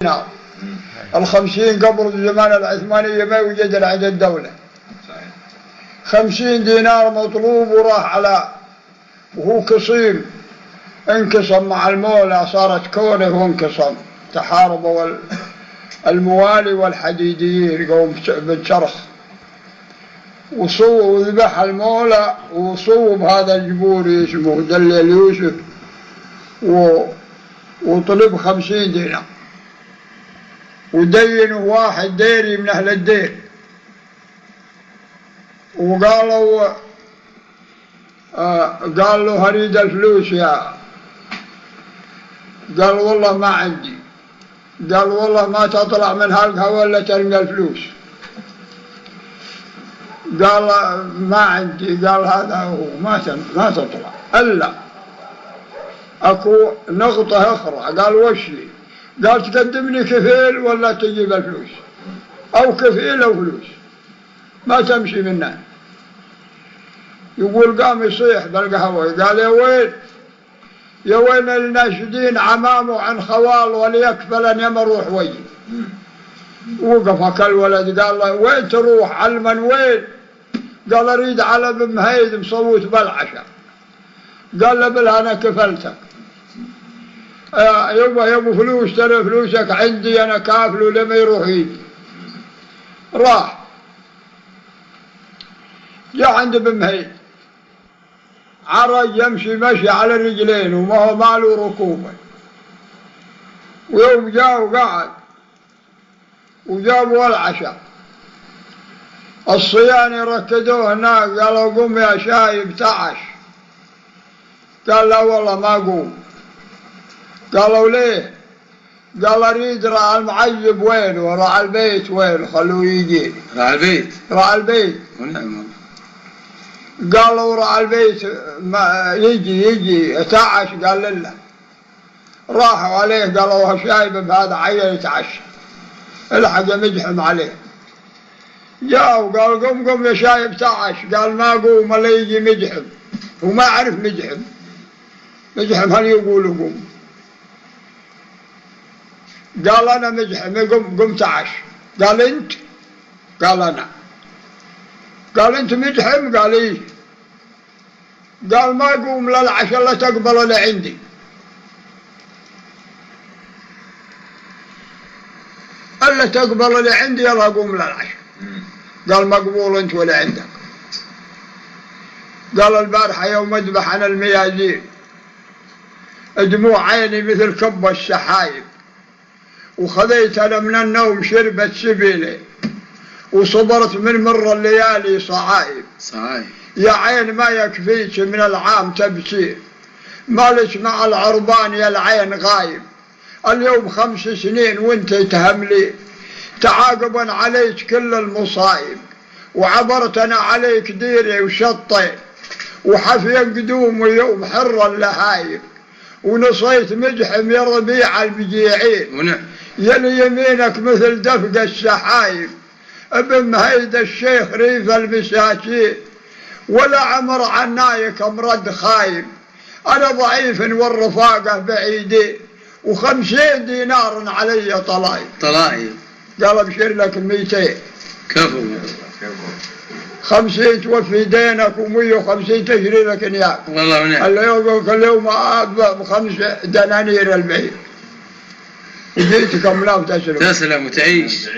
نعم. 50 قبل الزمان العثمانية ما يوجد عند الدولة. 50 دينار مطلوب وراح على وهو كصيم، انقسم مع المولى، صارت كونه وانقسم، تحاربوا الموالي والحديديين قوم بالشرخ، وذبح المولى وصوب هذا الجبوري اسمه دليل يوسف وطلب 50 دينار، ودينه واحد ديري من أهل الدير، وقالوا قال له هريد الفلوس يا، قال والله ما عندي، قال والله ما تطلع من هالقهوة ولا ترمي الفلوس، قال ما عندي، قال هذا هو ما تطلع إلا أكو نقطة أخرى، قال وش لي؟ قال تقدمني كفيل ولا تجيب الفلوس، أو كفيل أو فلوس ما تمشي منه. يقول قام يصيح بالقهوة، قال يا وين الناشدين عمامه عن خوال وليكفل أن يمروح وجهي. وقف أكل ولد، قال له وين تروح علما وين؟ قال أريد على بن مهيد مصوت بالعشاء. قال له بلا أنا كفلتك يا ابو فلوس، ترى فلوسك عندي انا كافله لما يروح يجي. راح جاء عند بن مهيد، عرج يمشي مشي على الرجلين وما هو ماله ركوبه، ويوم جاء وقعد وجابوا العشاء، الصياني ركدوه هناك، قالوا قوم يا شايب تعش، قال لا والله ما قوم. قالوا ليه؟ قال أريد راعي المعيب وين وراعي البيت وين، خلوه يجي. راعي البيت؟ راعي البيت. ونعم. قالوا راعي البيت ما يجي تعش، قال لا. راحوا عليه قالوا شايب بهذا عيل يتعشى، الحق مجحم عليه. جاء وقال قم يا شايب تعش، قال ما قوم الا يجي مجحم، وما عرف مجحم هل يقولوا قوم؟ قال أنا مجحم، قم تعش. قال أنت؟ قال أنا. قال أنت مجحم؟ قال إيه. قال ما قوم للعشاء لا تقبل لعندي. ألا تقبل لعندي يلا قوم للعشاء. قال مقبول أنت ولا عندك. قال البارحة يوم أذبح أنا الميازين دموع عيني مثل كب السحايب، وخذيت أنا من النوم شربت سبيلي، وصبرت من مر الليالي صعايب. يا عين ما يكفيك من العام تبكي، مالك مع العربان يا العين غايب، اليوم 5 سنين وانت تهملي، تعاقبا عليك كل المصايب، وعبرت أنا عليك ديري وشطي، وحفيا قدوم ويوم حر اللهايب، ونصيت مجحم يا ربيع البجيعين، يلي يمينك مثل دفق السحايب، ابن مهيد الشيخ ريف المساكين، ولا عمر عنايك مرد خايب، أنا ضعيف والرفاقة بعيدين، و50 دينار علي طلايب. قال ابشر لك 200. كفو. 50 توفي دينك، و150 تشري لك نياك. والله ونعم. اليوم أطبع ب5 دنانير البعير. جيتكم لا تسلم. تسلم وتعيش.